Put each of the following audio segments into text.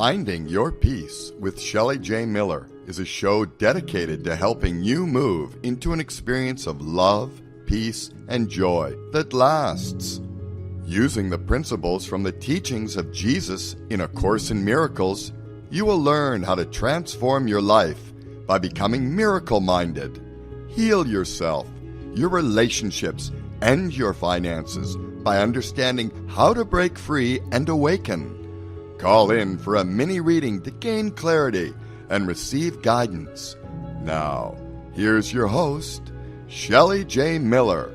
Finding Your Peace with Shelly J. Miller is a show dedicated to helping you move into an experience of love, peace, and joy that lasts. Using the principles from the teachings of Jesus in A Course in Miracles, you will learn how to transform your life by becoming miracle-minded. Heal yourself, your relationships, and your finances by understanding how to break free and awaken. Call in for a mini reading to gain clarity and receive guidance. Now, here's your host, Shelly J. Miller.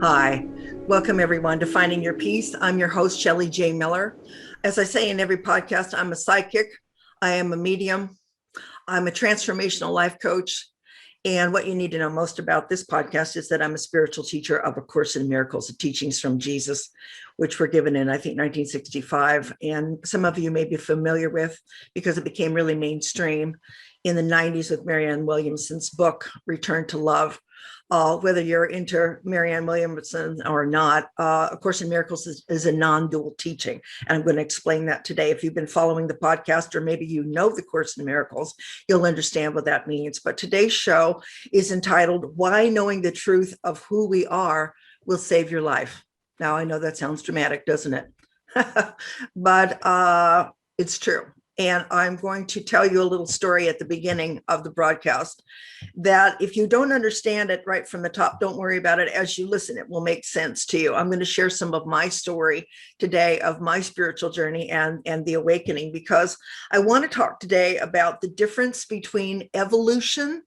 Hi, welcome everyone to Finding Your Peace. I'm your host, Shelly J. Miller. As I say in every podcast, I'm a psychic, I am a medium, I'm a transformational life coach. And what you need to know most about this podcast is that I'm a spiritual teacher of A Course in Miracles, the teachings from Jesus, which were given in, I think, 1965. And some of you may be familiar with because it became really mainstream in the 90s with Marianne Williamson's book, Return to Love. Whether you're into Marianne Williamson or not, A Course in Miracles is a non-dual teaching. And I'm going to explain that today. If you've been following the podcast, or maybe you know the Course in Miracles, you'll understand what that means. But today's show is entitled, Why Knowing the Truth of Who We Are Will Save Your Life. Now, I know that sounds dramatic, doesn't it? But it's true. And I'm going to tell you a little story at the beginning of the broadcast that if you don't understand it right from the top, don't worry about it. As you listen, it will make sense to you. I'm going to share some of my story today of my spiritual journey and the awakening, because I want to talk today about the difference between evolution,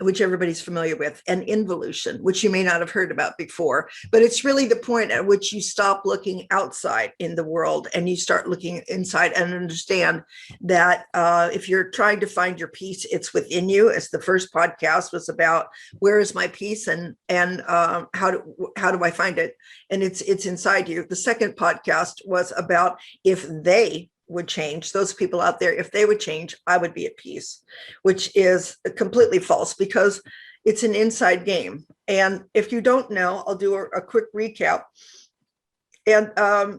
which everybody's familiar with, and involution, which you may not have heard about before. But it's really the point at which you stop looking outside in the world and you start looking inside and understand that if you're trying to find your peace, it's within you. As the first podcast was about, where is my peace and how do I find it? And it's inside you. The second podcast was about if they would change, those people out there, if they would change, I would be at peace, which is completely false because it's an inside game. And if you don't know, I'll do a quick recap. And I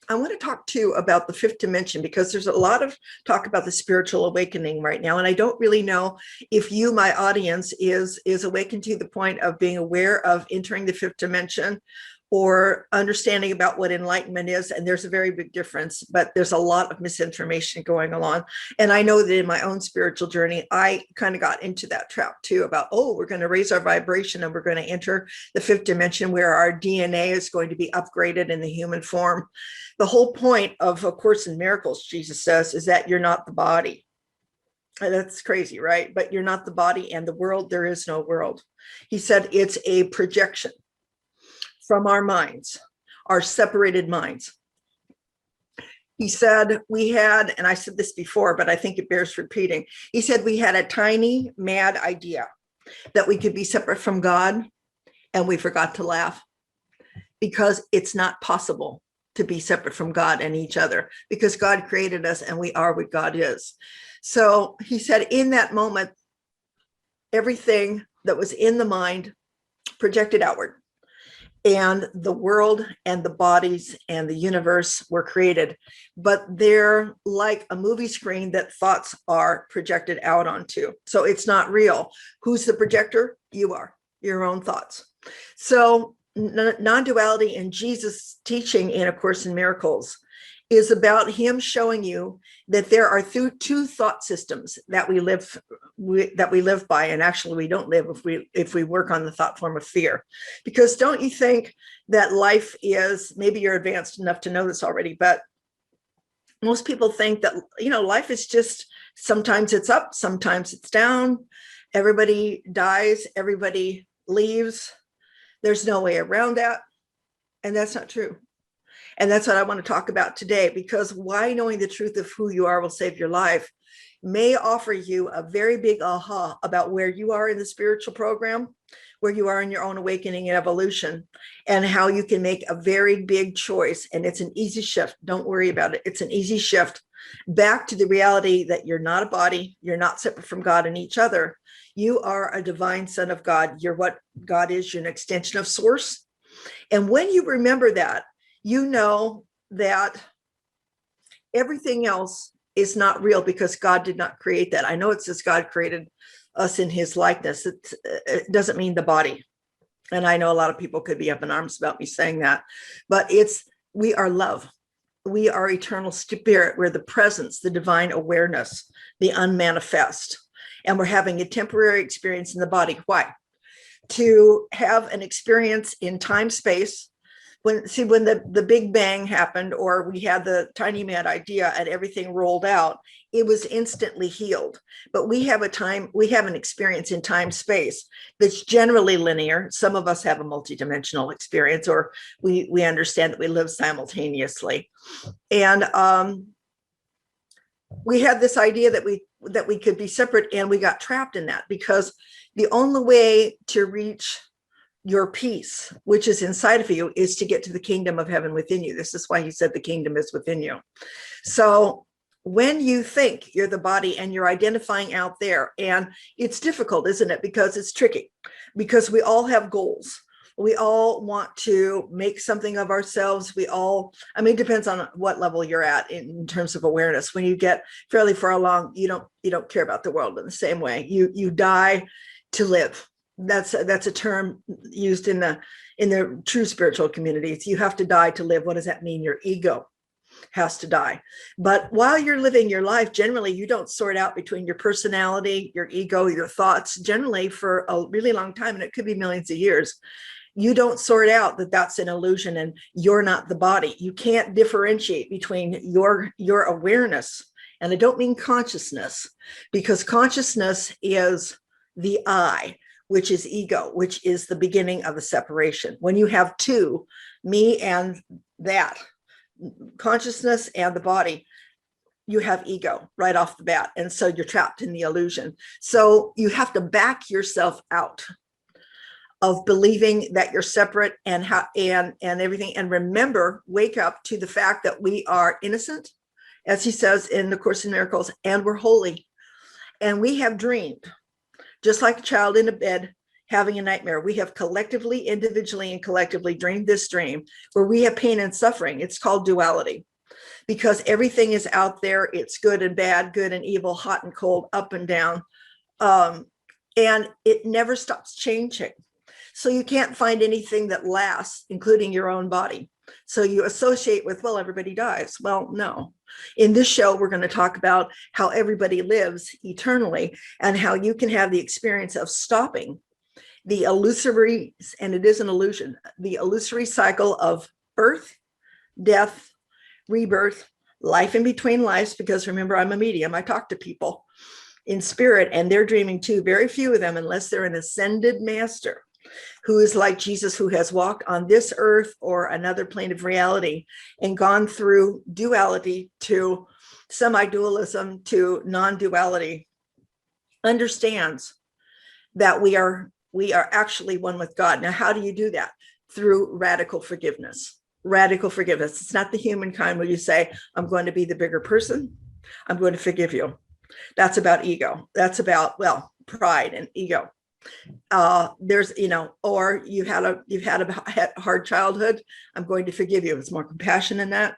want to talk too about the fifth dimension, because there's a lot of talk about the spiritual awakening right now. And I don't really know if you, my audience, is awakened to the point of being aware of entering the fifth dimension or understanding about what enlightenment is. And there's a very big difference, but there's a lot of misinformation going along. And I know that in my own spiritual journey, I kind of got into that trap too about, we're going to raise our vibration and we're going to enter the fifth dimension where our DNA is going to be upgraded in the human form. The whole point of A Course in Miracles, Jesus says, is that you're not the body. That's crazy, right? But you're not the body, and the world, there is no world. He said it's a projection from our minds, our separated minds. He said we had, and I said this before, but I think it bears repeating. He said we had a tiny, mad idea that we could be separate from God, and we forgot to laugh because it's not possible to be separate from God and each other, because God created us and we are what God is. So he said in that moment, everything that was in the mind projected outward. And the world and the bodies and the universe were created, but they're like a movie screen that thoughts are projected out onto. So it's not real. Who's the projector? You are, your own thoughts. So non-duality and Jesus' teaching in A Course in Miracles is about him showing you that there are two thought systems that we live by, and actually we don't live if we work on the thought form of fear. Because don't you think that life is, maybe you're advanced enough to know this already, but most people think that, life is just, sometimes it's up, sometimes it's down. Everybody dies, everybody leaves. There's no way around that. And that's not true. And that's what I want to talk about today, because why knowing the truth of who you are will save your life may offer you a very big aha about where you are in the spiritual program, where you are in your own awakening and evolution, and how you can make a very big choice. And it's an easy shift. Don't worry about it. It's an easy shift back to the reality that you're not a body, you're not separate from God and each other. You are a divine son of God. You're what God is. You're an extension of source. And when you remember that, you know that everything else is not real because God did not create that. I know it says God created us in his likeness. It doesn't mean the body. And I know a lot of people could be up in arms about me saying that, but we are love. We are eternal spirit. We're the presence, the divine awareness, the unmanifest. And we're having a temporary experience in the body. Why? To have an experience in time space. When the Big Bang happened, or we had the tiny mad idea and everything rolled out, it was instantly healed. But we have an experience in time space that's generally linear. Some of us have a multidimensional experience, or we understand that we live simultaneously. And we had this idea that we could be separate, and we got trapped in that, because the only way to reach your peace, which is inside of you, is to get to the kingdom of heaven within you. This is why he said the kingdom is within you. So when you think you're the body and you're identifying out there, and it's difficult, isn't it? Because it's tricky, because we all have goals. We all want to make something of ourselves. It depends on what level you're at in terms of awareness. When you get fairly far along, you don't care about the world in the same way. You die to live. That's a term used in the true spiritual communities. You have to die to live. What does that mean? Your ego has to die. But while you're living your life, generally, you don't sort out between your personality, your ego, your thoughts, generally for a really long time, and it could be millions of years. You don't sort out that that's an illusion and you're not the body. You can't differentiate between your awareness. And I don't mean consciousness, because consciousness is the I, which is ego, which is the beginning of the separation. When you have two, me and that, consciousness and the body, you have ego right off the bat. And so you're trapped in the illusion. So you have to back yourself out of believing that you're separate and everything. And remember, wake up to the fact that we are innocent, as he says in the Course in Miracles, and we're holy. And we have dreamed. Just like a child in a bed having a nightmare, we have collectively, individually, and collectively dreamed this dream where we have pain and suffering. It's called duality, because everything is out there. It's good and bad, good and evil, hot and cold, up and down. And it never stops changing. So you can't find anything that lasts, including your own body. So you associate with, well, everybody dies. Well, no. In this show, we're going to talk about how everybody lives eternally and how you can have the experience of stopping the illusory, and it is an illusion, the illusory cycle of birth, death, rebirth, life in between lives, because remember, I'm a medium. I talk to people in spirit and they're dreaming too. Very few of them, unless they're an ascended master who is like Jesus, who has walked on this earth or another plane of reality and gone through duality to semi-dualism to non-duality, understands that we are actually one with God. Now, how do you do that? Through radical forgiveness. Radical forgiveness. It's not the human kind where you say, I'm going to be the bigger person. I'm going to forgive you. That's about ego. That's about, well, pride and ego. There's, or you've had a hard childhood. I'm going to forgive you. It's more compassion in that,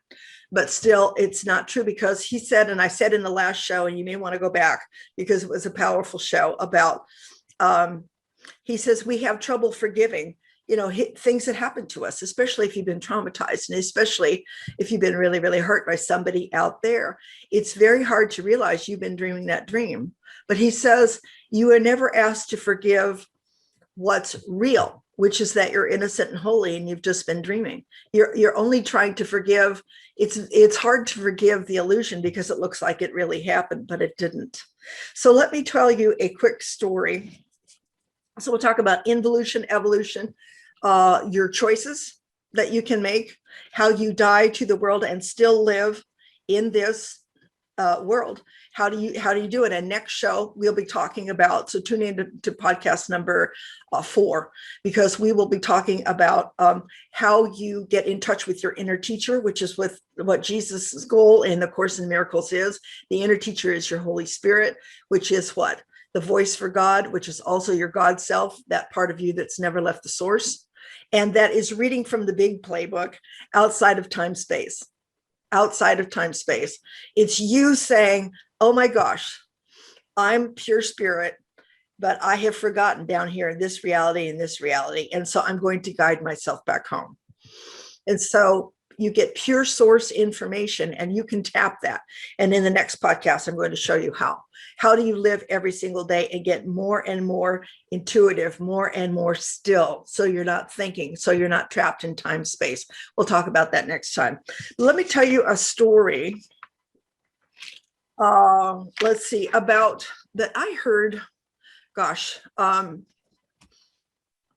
but still it's not true, because he said, and I said in the last show, and you may want to go back because it was a powerful show about, he says, we have trouble forgiving, things that happen to us, especially if you've been traumatized, and especially if you've been really, really hurt by somebody out there. It's very hard to realize you've been dreaming that dream. But he says, you are never asked to forgive what's real, which is that you're innocent and holy and you've just been dreaming. You're only trying to forgive. It's hard to forgive the illusion because it looks like it really happened, but it didn't. So let me tell you a quick story. So we'll talk about involution, evolution, your choices that you can make, how you die to the world and still live in this world. How do you do it? And next show we'll be talking about, so tune in to podcast number 4, because we will be talking about how you get in touch with your inner teacher, which is with what Jesus's goal in the Course in Miracles is. The inner teacher is your Holy Spirit, which is what? The voice for God, which is also your God self, that part of you that's never left the source. And that is reading from the big playbook outside of time space. Outside of time space. It's you saying, oh my gosh, I'm pure spirit, but I have forgotten down here in this reality and this reality. And so I'm going to guide myself back home. And so you get pure source information and you can tap that. And in the next podcast, I'm going to show you how. How do you live every single day and get more and more intuitive, more and more still, so you're not thinking, so you're not trapped in time space. We'll talk about that next time. Let me tell you a story. Let's see, about that I heard, gosh,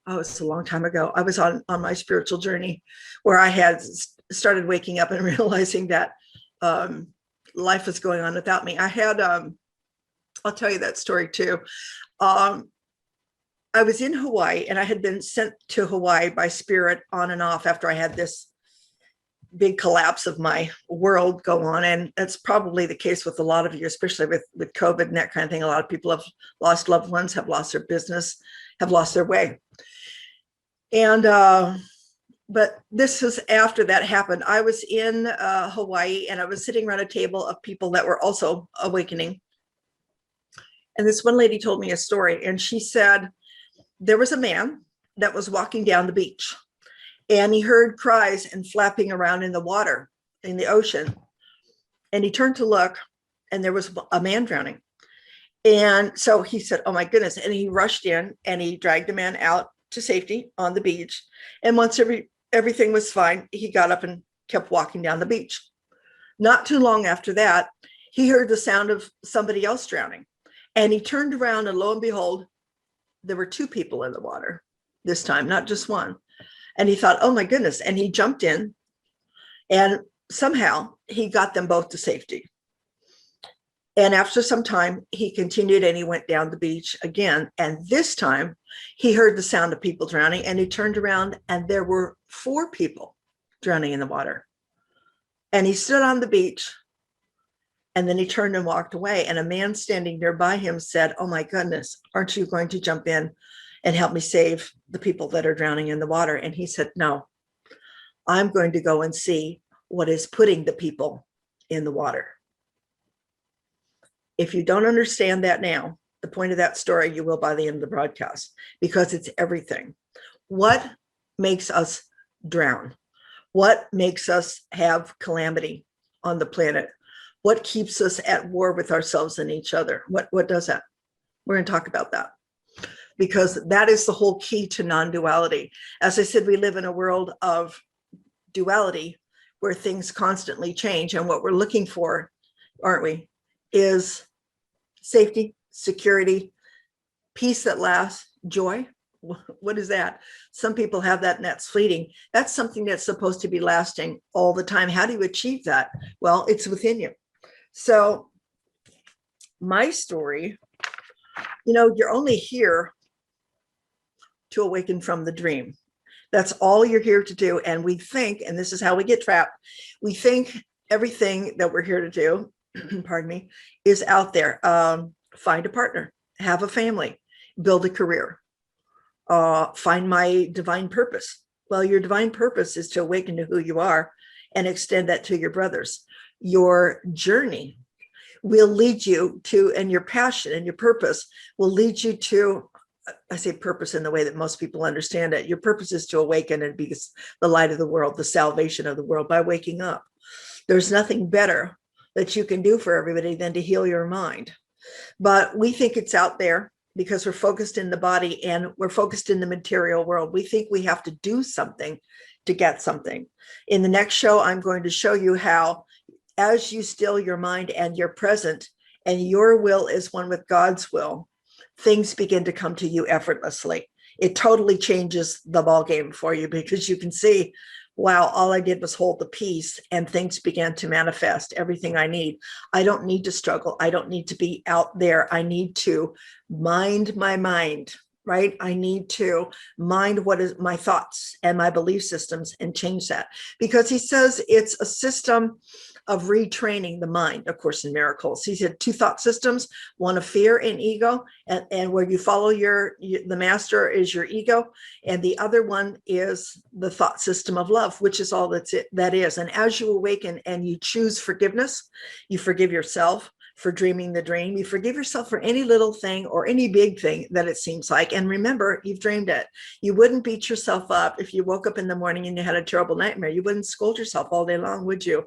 it's a long time ago. I was on my spiritual journey where I had started waking up and realizing that life was going on without me. I had, I'll tell you that story too. I was in Hawaii and I had been sent to Hawaii by spirit on and off after I had this big collapse of my world go on. And that's probably the case with a lot of you, especially with COVID and that kind of thing. A lot of people have lost loved ones, have lost their business, have lost their way. And, but this was after that happened. I was in Hawaii and I was sitting around a table of people that were also awakening. And this one lady told me a story, and she said there was a man that was walking down the beach and he heard cries and flapping around in the water, in the ocean. And he turned to look and there was a man drowning. And so he said, oh my goodness. And he rushed in and he dragged the man out to safety on the beach. And once everything was fine, he got up and kept walking down the beach. Not too long after that, he heard the sound of somebody else drowning. And he turned around and lo and behold, there were two people in the water this time, not just one. And he thought, oh my goodness. And he jumped in and somehow he got them both to safety. And after some time, he continued and he went down the beach again. And this time he heard the sound of people drowning and he turned around and there were 4 people drowning in the water. And he stood on the beach and then he turned and walked away. And a man standing nearby him said, oh my goodness, aren't you going to jump in and help me save the people that are drowning in the water? And he said, no, I'm going to go and see what is putting the people in the water. If you don't understand that now, the point of that story, you will by the end of the broadcast, because it's everything. What makes us drown? What makes us have calamity on the planet? What keeps us at war with ourselves and each other? What does that? We're going to talk about that, because that is the whole key to non-duality. As I said, we live in a world of duality where things constantly change. And what we're looking for, aren't we, is safety, security, peace that lasts, joy. What is that? Some people have that and that's fleeting. That's something that's supposed to be lasting all the time. How do you achieve that? Well, it's within you. So my story, you're only here to awaken from the dream. That's all you're here to do. And we think, and this is how we get trapped, we think everything that we're here to do, pardon me, is out there. Find a partner, have a family, build a career, find my divine purpose. Well, your divine purpose is to awaken to who you are and extend that to your brothers. Your journey will lead you to, and your passion and your purpose will lead you to, I say purpose in the way that most people understand it. Your purpose is to awaken and be the light of the world, the salvation of the world by waking up. There's nothing better that you can do for everybody than to heal your mind. But we think it's out there because we're focused in the body and we're focused in the material world. We think we have to do something to get something. In the next show, I'm going to show you how, as you still your mind and you're present and your will is one with God's will, things begin to come to you effortlessly. It totally changes the ball game for you, because you can see, wow, all I did was hold the peace and things began to manifest everything I need. I don't need to struggle. I don't need to be out there. I need to mind my mind, right? I need to mind what is my thoughts and my belief systems and change that, because he says it's a system of retraining the mind, of Course in Miracles. He said 2 thought systems, one of fear and ego, and where you follow the master is your ego, and the other one is the thought system of love, which is all that is. And as you awaken and you choose forgiveness, you forgive yourself for dreaming the dream. You forgive yourself for any little thing or any big thing that it seems like. And remember, you've dreamed it. You wouldn't beat yourself up if you woke up in the morning and you had a terrible nightmare. You wouldn't scold yourself all day long, would you?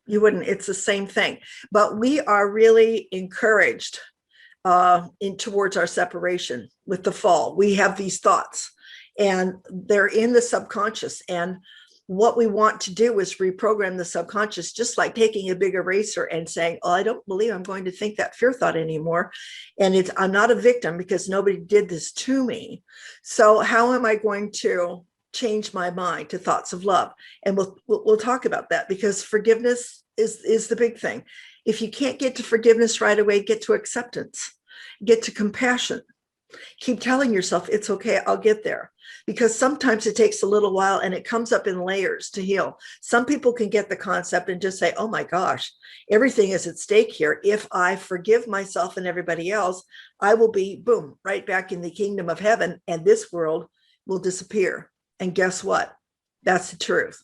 You wouldn't. It's the same thing. But we are really encouraged towards our separation with the fall. We have these thoughts and they're in the subconscious. And what we want to do is reprogram the subconscious, just like taking a big eraser and saying, oh, I don't believe I'm going to think that fear thought anymore. And I'm not a victim because nobody did this to me. So how am I going to change my mind to thoughts of love? And we'll talk about that, because forgiveness is the big thing. If you can't get to forgiveness right away, get to acceptance, get to compassion. Keep telling yourself, it's okay, I'll get there. Because sometimes it takes a little while and it comes up in layers to heal. Some people can get the concept and just say, oh my gosh, everything is at stake here. If I forgive myself and everybody else, I will be, boom, right back in the kingdom of heaven, and this world will disappear. And guess what? That's the truth.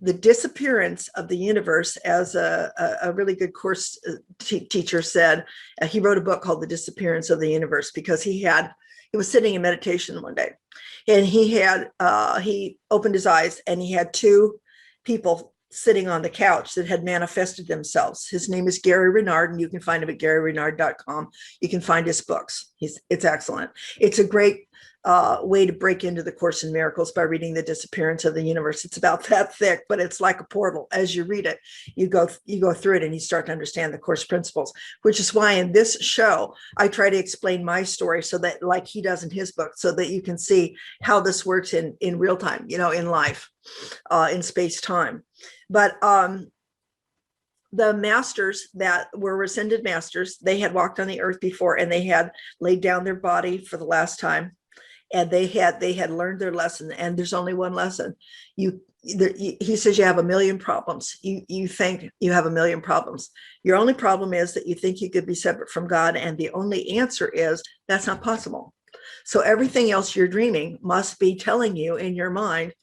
The disappearance of the universe, as a really good course teacher said, he wrote a book called The Disappearance of the Universe, because he was sitting in meditation one day, and he opened his eyes and he had 2 people sitting on the couch that had manifested themselves. His name is Gary Renard, and you can find him at GaryRenard.com. You can find his books. It's excellent. It's a great way to break into the Course in Miracles by reading The Disappearance of the Universe. It's about that thick, but it's like a portal. As you read it, you go through it and you start to understand the Course principles, which is why in this show, I try to explain my story so that, like he does in his book, so that you can see how this works in real time, in life, in space time. But the masters that were ascended masters, they had walked on the earth before, and they had laid down their body for the last time. And they had learned their lesson, and there's only one lesson. He says you have a million problems. You think you have a million problems. Your only problem is that you think you could be separate from God, and the only answer is that's not possible. So everything else you're dreaming must be telling you in your mind,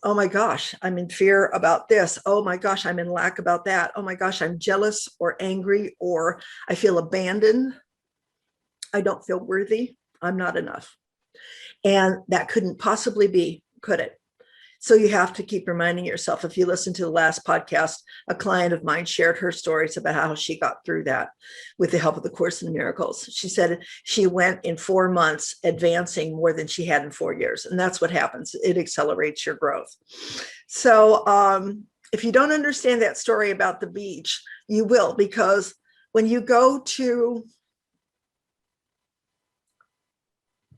oh my gosh, I'm in fear about this. Oh my gosh, I'm in lack about that. Oh my gosh, I'm jealous or angry, or I feel abandoned. I don't feel worthy. I'm not enough. And that couldn't possibly be, could it? So you have to keep reminding yourself. If you listen to the last podcast, a client of mine shared her stories about how she got through that with the help of the Course in Miracles. She said she went in 4 months advancing more than she had in 4 years. And that's what happens. It accelerates your growth. So if you don't understand that story about the beach, you will, because when you go to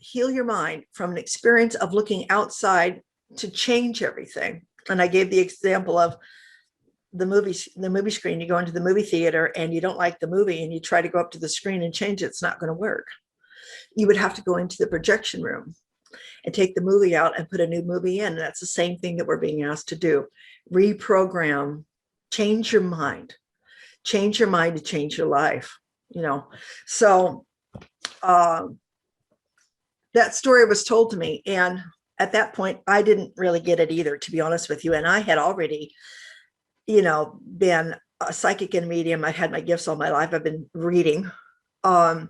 heal your mind from an experience of looking outside to change everything. And I gave the example of the movie screen. You go into the movie theater and you don't like the movie and you try to go up to the screen and change it. It's not going to work. You would have to go into the projection room and take the movie out and put a new movie in. And that's the same thing that we're being asked to do. Reprogram, change your mind to change your life, So, that story was told to me. And at that point, I didn't really get it either, to be honest with you. And I had already, been a psychic and medium. I had my gifts all my life. I've been reading. I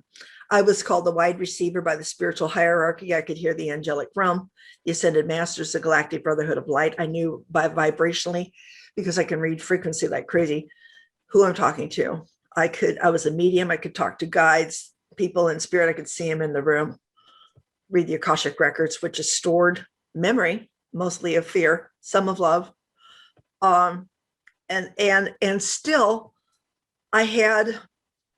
was called the wide receiver by the spiritual hierarchy. I could hear the angelic realm, the ascended masters, the galactic brotherhood of light. I knew vibrationally, because I can read frequency like crazy, who I'm talking to. I was a medium. I could talk to guides, people in spirit. I could see them in the room. Read the Akashic records, which is stored memory, mostly of fear, some of love. And still I had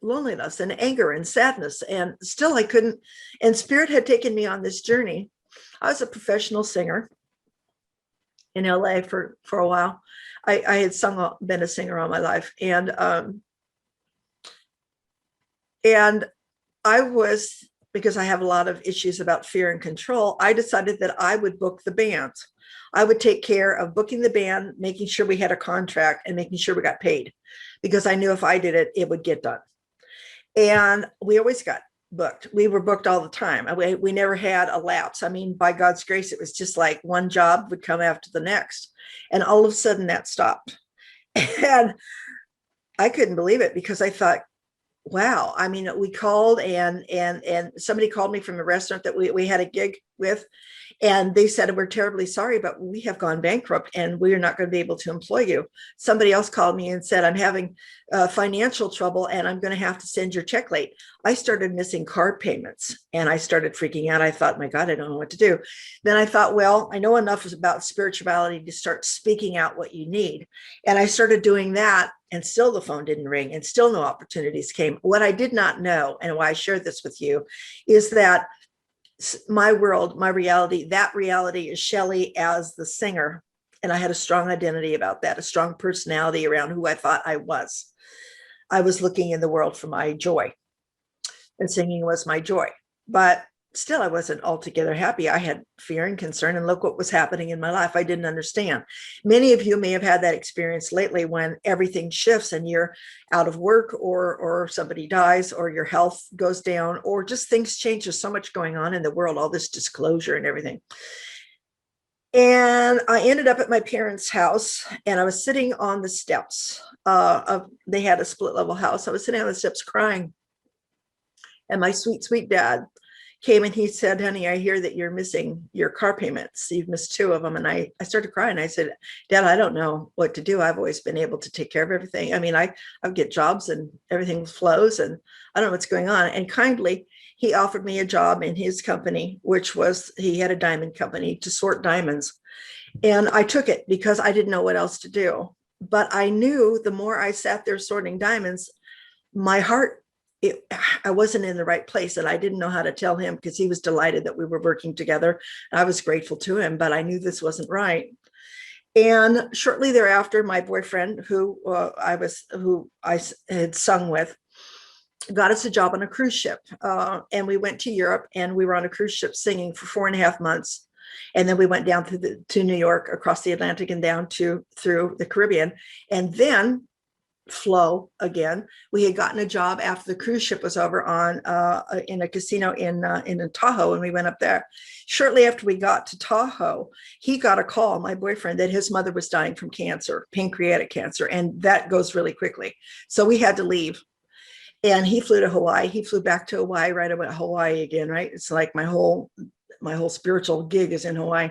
loneliness and anger and sadness, and still I couldn't, and spirit had taken me on this journey. I was a professional singer in LA for a while. I had been a singer all my life. And I was because I have a lot of issues about fear and control, I decided that I would book the bands. I would take care of booking the band, making sure we had a contract, and making sure we got paid, because I knew if I did it, it would get done. And we always got booked. We were booked all the time. We never had a lapse. I mean, by God's grace, it was just like one job would come after the next. And all of a sudden that stopped. And I couldn't believe it, because I thought, wow. I mean, we called and somebody called me from a restaurant that we had a gig with, and they said, we're terribly sorry, but we have gone bankrupt and we are not going to be able to employ you. Somebody else called me and said, I'm having financial trouble and I'm going to have to send your check late. I started missing car payments and I started freaking out. I thought, my God, I don't know what to do. Then I thought, well, I know enough about spirituality to start speaking out what you need. And I started doing that, and still the phone didn't ring and still no opportunities came. What I did not know, and why I shared this with you, is that my world, my reality, that reality is Shelly as the singer. And I had a strong identity about that, a strong personality around who I thought I was. I was looking in the world for my joy, and singing was my joy. But still, I wasn't altogether happy. I had fear and concern, and look what was happening in my life. I didn't understand. Many of you may have had that experience lately, when everything shifts and you're out of work, or somebody dies, or your health goes down, or just things change. There's so much going on in the world, all this disclosure and everything. And I ended up at my parents' house, and I was sitting on the steps they had a split level house. I was sitting on the steps crying, and my sweet, sweet dad came and he said, honey, I hear that you're missing your car payments. You've missed 2 of them. And I started crying. I said, Dad, I don't know what to do. I've always been able to take care of everything. I mean, I get jobs and everything flows, and I don't know what's going on. And kindly, he offered me a job in his company, which was, he had a diamond company to sort diamonds. And I took it because I didn't know what else to do. But I knew the more I sat there sorting diamonds, my heart, I wasn't in the right place, and I didn't know how to tell him, because he was delighted that we were working together. I was grateful to him, but I knew this wasn't right. And shortly thereafter, my boyfriend, who I had sung with, got us a job on a cruise ship, and we went to Europe, and we were on a cruise ship singing for 4.5 months. And then we went down to New York, across the Atlantic, and down through the Caribbean, and then flow again. We had gotten a job after the cruise ship was over in a casino in Tahoe, and we went up there. Shortly after we got to Tahoe, he got a call, my boyfriend, that his mother was dying from cancer, pancreatic cancer, and that goes really quickly. So we had to leave. And he flew to Hawaii. He flew back to Hawaii right away. Hawaii again, right? It's like my whole spiritual gig is in Hawaii.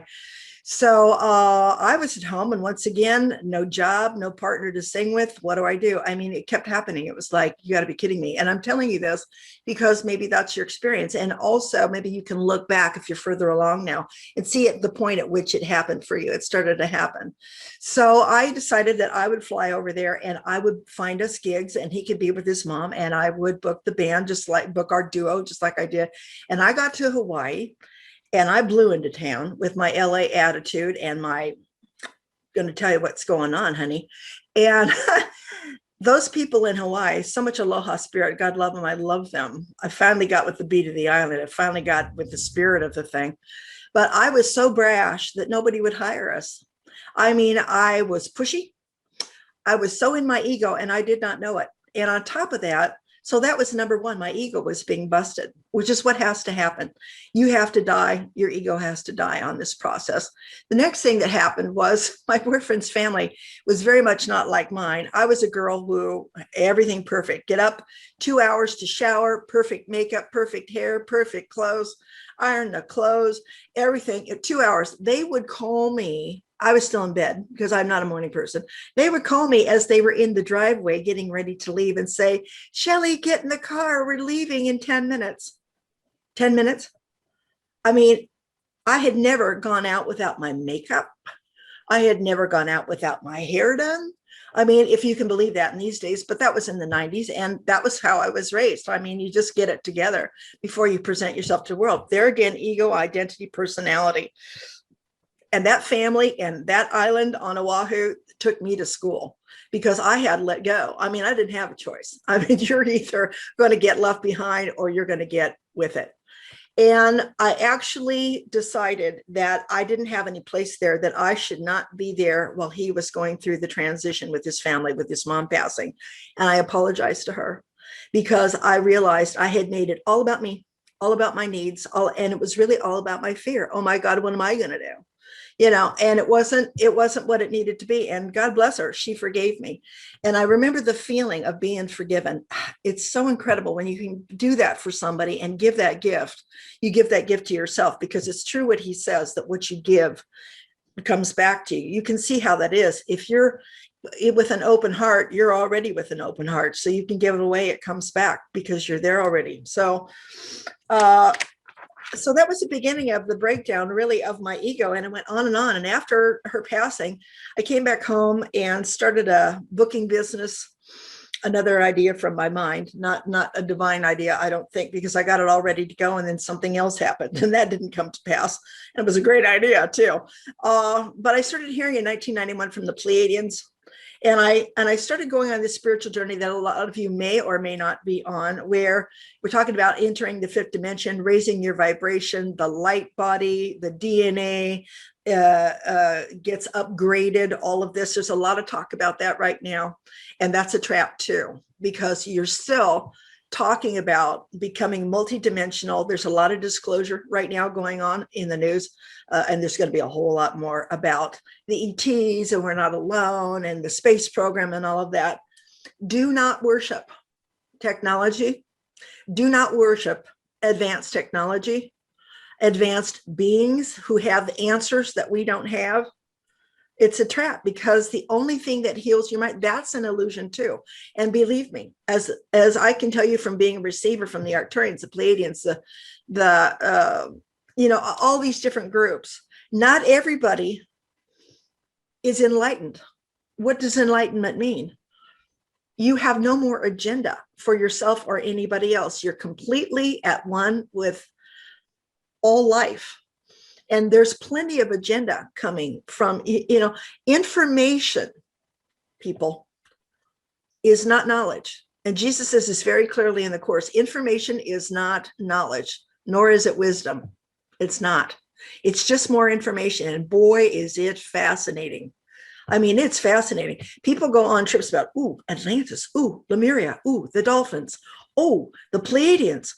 So I was at home, and once again, no job, no partner to sing with. What do I do? I mean, it kept happening. It was like, you got to be kidding me. And I'm telling you this because maybe that's your experience. And also maybe you can look back, if you're further along now, and see at the point at which it happened for you. It started to happen. So I decided that I would fly over there, and I would find us gigs, and he could be with his mom, and I would book the band, book our duo, just like I did. And I got to Hawaii, and I blew into town with my LA attitude and my, going to tell you what's going on, honey. And those people in Hawaii, so much aloha spirit, God love them. I love them. I finally got with the beat of the island. I finally got with the spirit of the thing. But I was so brash that nobody would hire us. I mean, I was pushy. I was so in my ego, and I did not know it. And on top of that, so that was number one. My ego was being busted, which is what has to happen. You have to die. Your ego has to die on this process. The next thing that happened was my boyfriend's family was very much not like mine. I was a girl who, everything perfect. Get up 2 hours to shower, perfect makeup, perfect hair, perfect clothes, iron the clothes, everything in 2 hours. They would call me. I was still in bed because I'm not a morning person. They would call me as they were in the driveway getting ready to leave and say, Shelly, get in the car. We're leaving in 10 minutes. 10 minutes? I mean, I had never gone out without my makeup. I had never gone out without my hair done. I mean, if you can believe that in these days, but that was in the 90s, and that was how I was raised. I mean, you just get it together before you present yourself to the world. There again, ego, identity, personality. And that family and that island on Oahu took me to school because I had let go. I mean, I didn't have a choice. I mean, you're either going to get left behind or you're going to get with it. And I actually decided that I didn't have any place there, that I should not be there while he was going through the transition with his family, with his mom passing. And I apologized to her because I realized I had made it all about me, all about my needs, and it was really all about my fear. Oh my God, what am I going to do? And it wasn't what it needed to be. And God bless her, she forgave me. And I remember the feeling of being forgiven. It's so incredible when you can do that for somebody and give that gift. You give that gift to yourself, because it's true what he says, that what you give comes back to you. You can see how that is. If you're with an open heart, you're already with an open heart. So you can give it away, it comes back because you're there already. So that was the beginning of the breakdown, really, of my ego. And it went on. And after her passing, I came back home and started a booking business, another idea from my mind, not a divine idea, I don't think, because I got it all ready to go. And then something else happened and that didn't come to pass. And it was a great idea too. But I started hearing in 1991 from the Pleiadians. And I started going on this spiritual journey that a lot of you may or may not be on, where we're talking about entering the fifth dimension, raising your vibration, the light body, the DNA gets upgraded, all of this. There's a lot of talk about that right now. And that's a trap too, because you're still talking about becoming multidimensional. There's a lot of disclosure right now going on in the news. And there's going to be a whole lot more about the ETs, and we're not alone, and the space program and all of that. Do not worship technology. Do not worship advanced technology, advanced beings who have answers that we don't have. It's a trap, because the only thing that heals your mind, that's an illusion too. And believe me, as I can tell you from being a receiver from the Arcturians, the Pleiadians, all these different groups, not everybody is enlightened. What does enlightenment mean? You have no more agenda for yourself or anybody else. You're completely at one with all life. And there's plenty of agenda coming from, information, people, is not knowledge. And Jesus says this very clearly in the Course. Information is not knowledge, nor is it wisdom. It's not. It's just more information. And boy, is it fascinating. I mean, it's fascinating. People go on trips about, ooh, Atlantis, ooh, Lemuria, ooh, the dolphins, oh, the Pleiadians.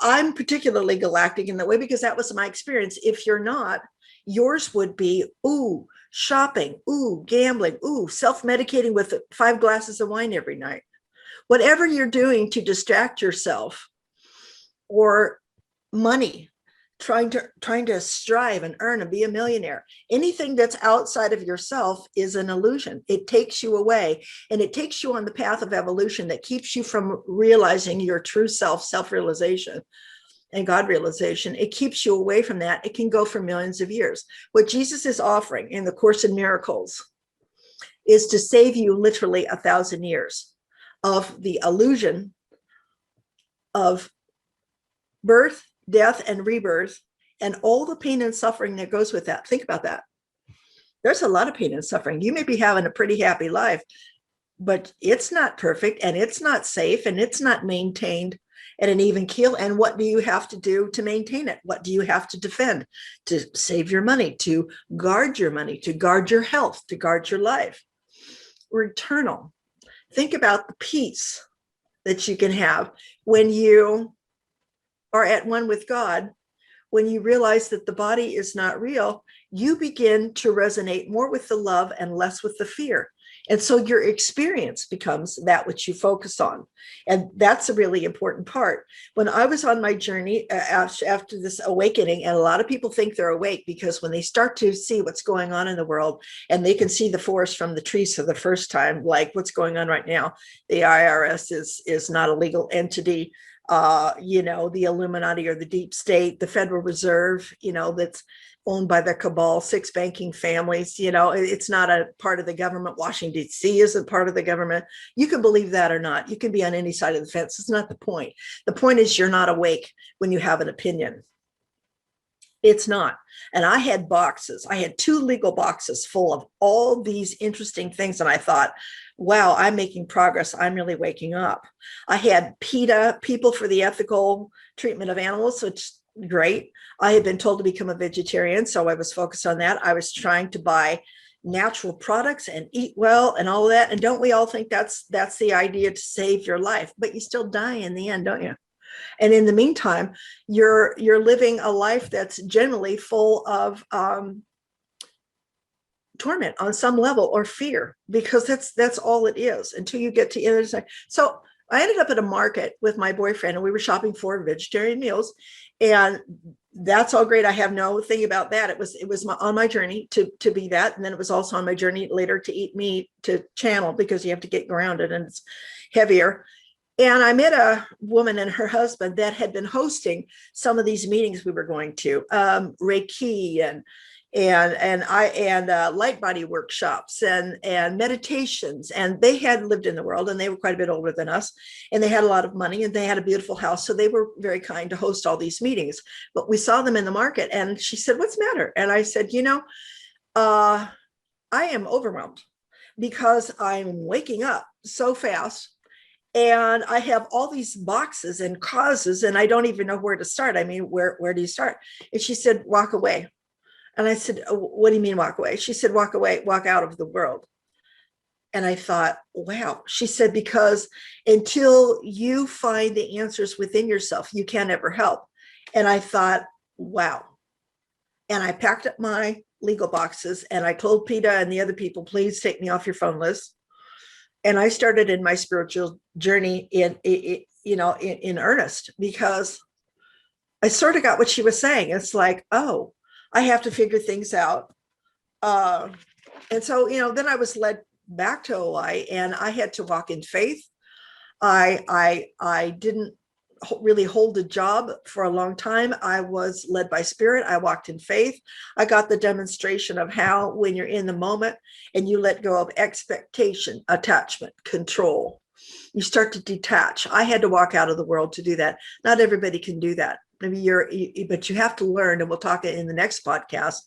I'm particularly galactic in that way because that was my experience. If you're not, yours would be, ooh, shopping, ooh, gambling, ooh, self-medicating with 5 glasses of wine every night. Whatever you're doing to distract yourself, or money, trying to strive and earn and be a millionaire. Anything that's outside of yourself is an illusion. It takes you away, and it takes you on the path of evolution that keeps you from realizing your true self-realization and God realization. It keeps you away from that. It can go for millions of years. What Jesus is offering in the Course in Miracles is to save you literally 1,000 years of the illusion of birth, death, and rebirth, and all the pain and suffering that goes with that. Think about that. There's a lot of pain and suffering. You may be having a pretty happy life, but it's not perfect, and it's not safe, and it's not maintained at an even keel. And what do you have to do to maintain it? What do you have to defend? To save your money, to guard your money, to guard your health, to guard your life. We're eternal. Think about the peace that you can have when you are at one with God. When you realize that the body is not real, you begin to resonate more with the love and less with the fear. And so your experience becomes that which you focus on. And that's a really important part. When I was on my journey after this awakening, and a lot of people think they're awake because when they start to see what's going on in the world, and they can see the forest from the trees for the first time, like what's going on right now, the IRS is not a legal entity. The Illuminati or the deep state, the Federal Reserve, that's owned by the cabal, 6 banking families, it's not a part of the government. Washington, D.C. isn't part of the government. You can believe that or not. You can be on any side of the fence. It's not the point. The point is you're not awake when you have an opinion. It's not. And I had 2 legal boxes full of all these interesting things. And I thought, wow, I'm making progress. I'm really waking up. I had PETA, People for the Ethical Treatment of Animals, which Great. I had been told to become a vegetarian, so I was focused on that. I was trying to buy natural products and eat well and all of that. And don't we all think that's the idea, to save your life? But you still die in the end, don't you? And in the meantime, you're living a life that's generally full of torment on some level, or fear, because that's all it is until you get to the other side. So I ended up at a market with my boyfriend, and we were shopping for vegetarian meals, and that's all great. I have no thing about that. It was on my journey to be that, and then it was also on my journey later to eat meat, to channel, because you have to get grounded and it's heavier. And I met a woman and her husband that had been hosting some of these meetings we were going to, Reiki and light body workshops and meditations. And they had lived in the world, and they were quite a bit older than us, and they had a lot of money, and they had a beautiful house. So they were very kind to host all these meetings. But we saw them in the market, and she said, "What's the matter?" And I said, I am overwhelmed because I'm waking up so fast. And I have all these boxes and causes, and I don't even know where to start. I mean, where do you start? And she said, "Walk away." And I said, "What do you mean walk away?" She said, "Walk away, walk out of the world." And I thought, wow. She said, because until you find the answers within yourself, you can't ever help. And I thought, wow. And I packed up my legal boxes, and I told PETA and the other people, "Please take me off your phone list." And I started in my spiritual journey in earnest, because I sort of got what she was saying. It's like, oh, I have to figure things out. And so, then I was led back to Hawaii, and I had to walk in faith. I didn't really hold a job for a long time. I was led by spirit. I walked in faith. I got the demonstration of how, when you're in the moment and you let go of expectation, attachment, control, you start to detach. I had to walk out of the world to do that. Not everybody can do that. Maybe but you have to learn, and we'll talk in the next podcast.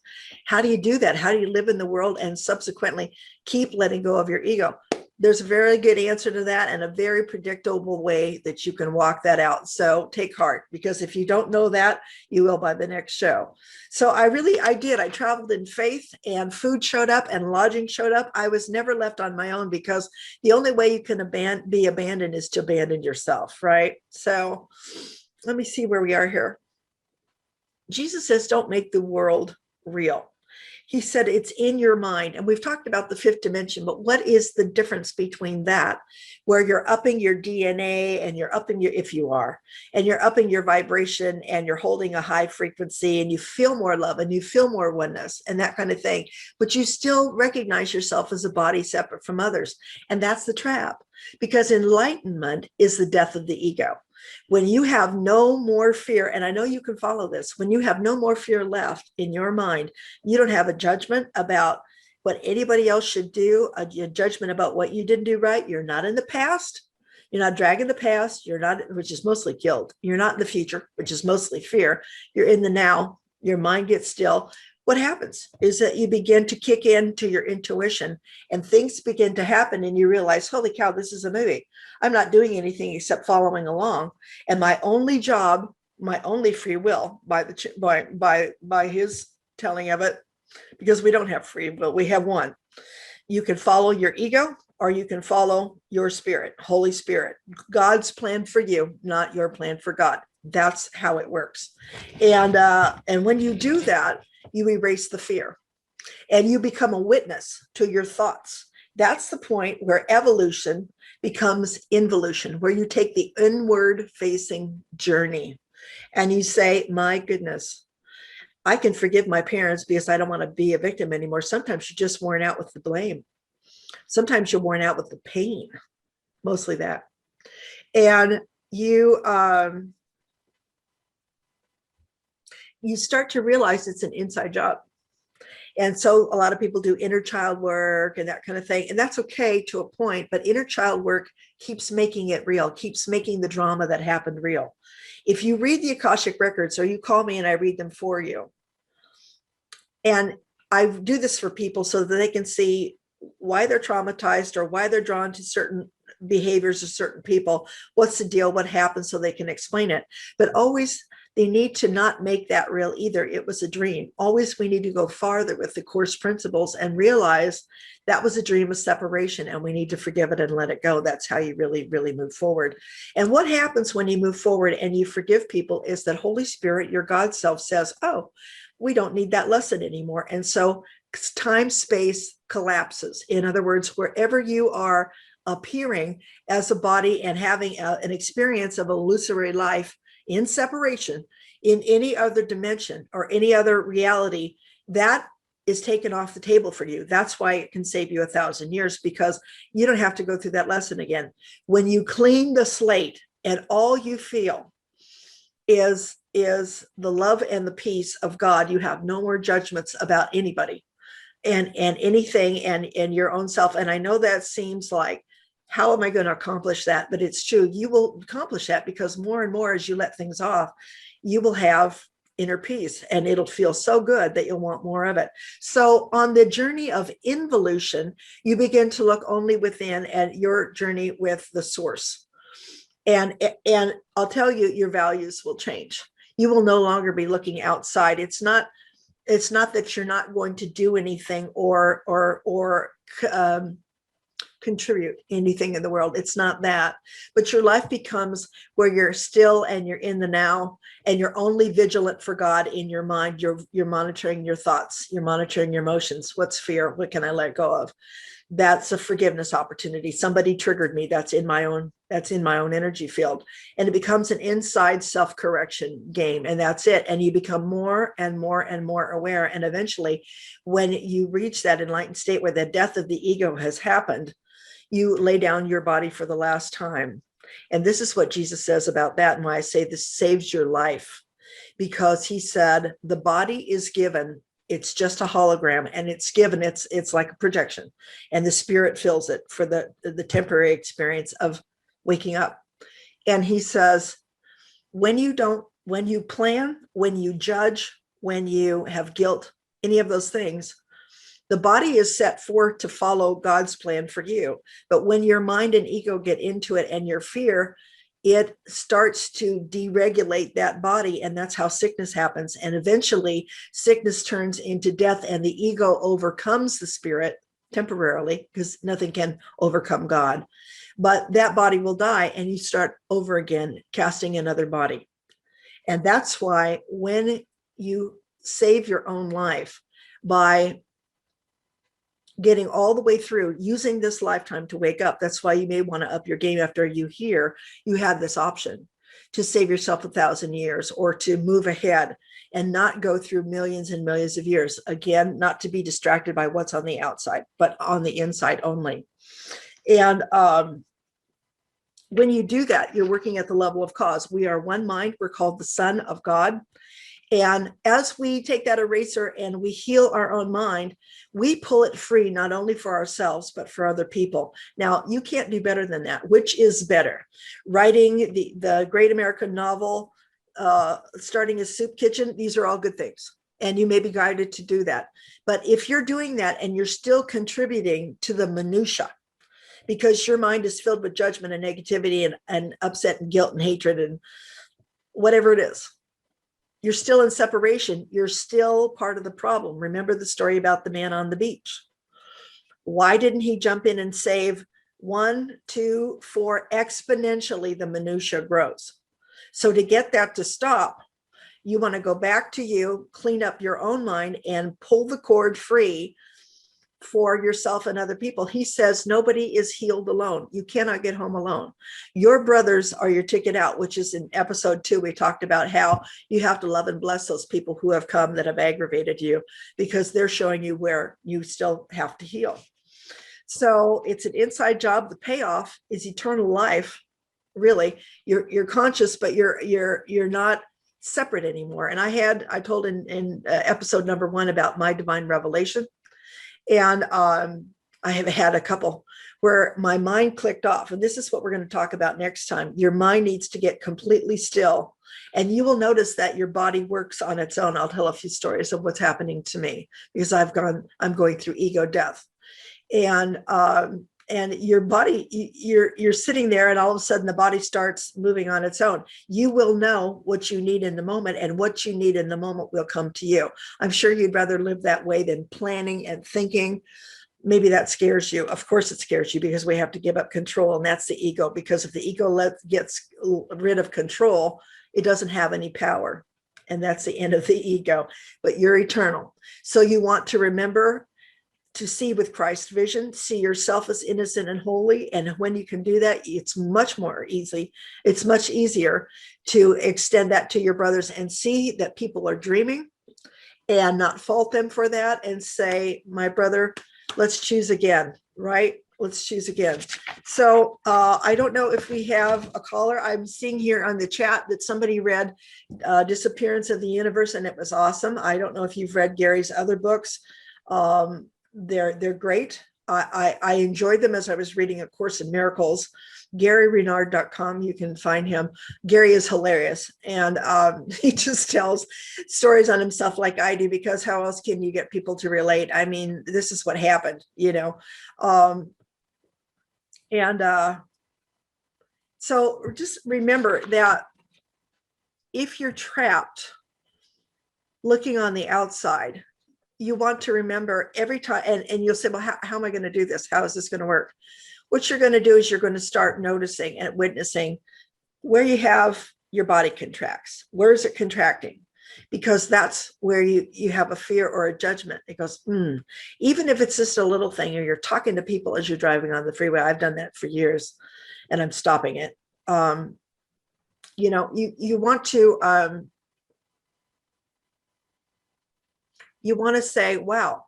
How do you do that? How do you live in the world and subsequently keep letting go of your ego? There's a very good answer to that, and a very predictable way that you can walk that out. So take heart, because if you don't know that, you will by the next show. So I did. I traveled in faith, and food showed up and lodging showed up. I was never left on my own, because the only way you can be abandoned is to abandon yourself, right? So let me see where we are here. Jesus says, don't make the world real. He said it's in your mind. And we've talked about the fifth dimension, but what is the difference between that, where you're upping your DNA and you're upping if you are, and you're upping your vibration and you're holding a high frequency and you feel more love and you feel more oneness and that kind of thing, but you still recognize yourself as a body separate from others. And that's the trap, because enlightenment is the death of the ego. When you have no more fear, and I know you can follow this, when you have no more fear left in your mind, you don't have a judgment about what anybody else should do, a judgment about what you didn't do right. You're not in the past. You're not dragging the past. You're not, which is mostly guilt. You're not in the future, which is mostly fear. You're in the now. Your mind gets still. What happens is that you begin to kick into your intuition, and things begin to happen, and you realize, holy cow, this is a movie. I'm not doing anything except following along. And my only job, my only free will, by his telling of it, because we don't have free will, we have one. You can follow your ego, or you can follow your spirit, Holy Spirit, God's plan for you, not your plan for God. That's how it works. And when you do that, you erase the fear and you become a witness to your thoughts. That's the point where evolution becomes involution, where you take the inward facing journey and you say, my goodness, I can forgive my parents because I don't want to be a victim anymore. Sometimes you're just worn out with the blame. Sometimes you're worn out with the pain, mostly that. And you start to realize it's an inside job. And so a lot of people do inner child work and that kind of thing. And that's okay to a point, but inner child work keeps making it real, keeps making the drama that happened real. If you read the Akashic records, or you call me and I read them for you, and I do this for people so that they can see why they're traumatized or why they're drawn to certain behaviors of certain people, what's the deal, what happened, so they can explain it. But always they need to not make that real either. It was a dream. Always we need to go farther with the course principles and realize that was a dream of separation, and we need to forgive it and let it go. That's how you really, really move forward. And what happens when you move forward and you forgive people is that Holy Spirit, your God self, says, oh, we don't need that lesson anymore. And so time space collapses. In other words, wherever you are appearing as a body and having an experience of illusory life in separation in any other dimension or any other reality, that is taken off the table for you. That's why it can save you 1,000 years, because you don't have to go through that lesson again. When you clean the slate and all you feel is the love and the peace of God, you have no more judgments about anybody and anything and your own self. And I know that seems like, how am I going to accomplish that? But it's true. You will accomplish that because more and more as you let things off, you will have inner peace, and it'll feel so good that you'll want more of it. So on the journey of involution, you begin to look only within at your journey with the source. And I'll tell you, your values will change. You will no longer be looking outside. It's not that you're not going to do anything or contribute anything in the world. It's not that, but your life becomes where you're still and you're in the now, and you're only vigilant for God in your mind. You're monitoring your thoughts, you're monitoring your emotions. What's fear? What can I let go of? That's a forgiveness opportunity. Somebody triggered me. That's in my own energy field. And it becomes an inside self-correction game. And that's it. And you become more and more and more aware. And eventually, when you reach that enlightened state where the death of the ego has happened, you lay down your body for the last time. And this is what Jesus says about that, and why I say this saves your life. Because he said, the body is given, it's just a hologram, and it's given, it's like a projection, and the spirit fills it for the temporary experience of waking up. And he says, when you plan, when you judge, when you have guilt, any of those things, the body is set forth to follow God's plan for you. But when your mind and ego get into it and your fear, it starts to deregulate that body. And that's how sickness happens. And eventually sickness turns into death, and the ego overcomes the spirit temporarily, because nothing can overcome God. But that body will die, and you start over again, casting another body. And that's why when you save your own life by getting all the way through, using this lifetime to wake up, that's why you may want to up your game after you hear you have this option to save yourself 1,000 years, or to move ahead and not go through millions and millions of years. Again, not to be distracted by what's on the outside, but on the inside only. And when you do that, you're working at the level of cause. We are one mind. We're called the Son of God. And as we take that eraser and we heal our own mind, we pull it free, not only for ourselves, but for other people. Now, you can't do better than that. Which is better? Writing the great American novel, starting a soup kitchen, these are all good things. And you may be guided to do that. But if you're doing that and you're still contributing to the minutia, because your mind is filled with judgment and negativity and upset and guilt and hatred and whatever it is, you're still in separation. You're still part of the problem. Remember the story about the man on the beach. Why didn't he jump in and save 1, 2, 4? Exponentially, the minutia grows. So to get that to stop, you want to go back to you, clean up your own mind, and pull the cord free for yourself and other people. He says nobody is healed alone. You cannot get home alone. Your brothers are your ticket out, which is in episode 2. We talked about how you have to love and bless those people who have come that have aggravated you, because they're showing you where you still have to heal. So it's an inside job. The payoff is eternal life. Really, you're conscious, but you're not separate anymore. And I told in episode number 1 about my divine revelation. And I have had a couple where my mind clicked off. And this is what we're going to talk about next time. Your mind needs to get completely still. And you will notice that your body works on its own. I'll tell a few stories of what's happening to me, because I'm going through ego death. And and your body, you're sitting there, and all of a sudden the body starts moving on its own. You will know what you need in the moment, and what you need in the moment will come to you. I'm sure you'd rather live that way than planning and thinking. Maybe that scares you. Of course it scares you, because we have to give up control, and that's the ego. Because if the ego gets rid of control, it doesn't have any power, and that's the end of the ego. But you're eternal. So you want to remember to see with Christ's vision, see yourself as innocent and holy. And when you can do that, it's much more easy. It's much easier to extend that to your brothers and see that people are dreaming, and not fault them for that, and say, my brother, let's choose again, right? Let's choose again. So I don't know if we have a caller. I'm seeing here on the chat that somebody read Disappearance of the Universe, and it was awesome. I don't know if you've read Gary's other books. They're great. I enjoyed them as I was reading A Course in Miracles. GaryRenard.com, you can find him. Gary is hilarious, and he just tells stories on himself like I do, because how else can you get people to relate? I mean, this is what happened, you know. So just remember that if you're trapped looking on the outside, you want to remember every time, and you'll say, well, how am I going to do this? How is this going to work? What you're going to do is you're going to start noticing and witnessing where you have your body contracts. Where is it contracting? Because that's where you have a fear or a judgment. It goes, even if it's just a little thing, or you're talking to people as you're driving on the freeway. I've done that for years, and I'm stopping it. You know, you want to say, wow,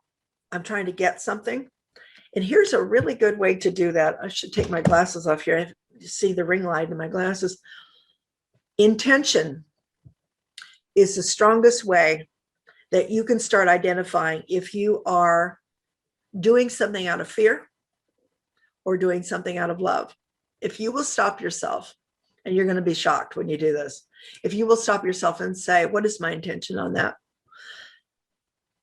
I'm trying to get something. And here's a really good way to do that. I should take my glasses off here. I see the ring light in my glasses. Intention is the strongest way that you can start identifying if you are doing something out of fear or doing something out of love. If you will stop yourself, and you're going to be shocked when you do this, if you will stop yourself and say, what is my intention on that?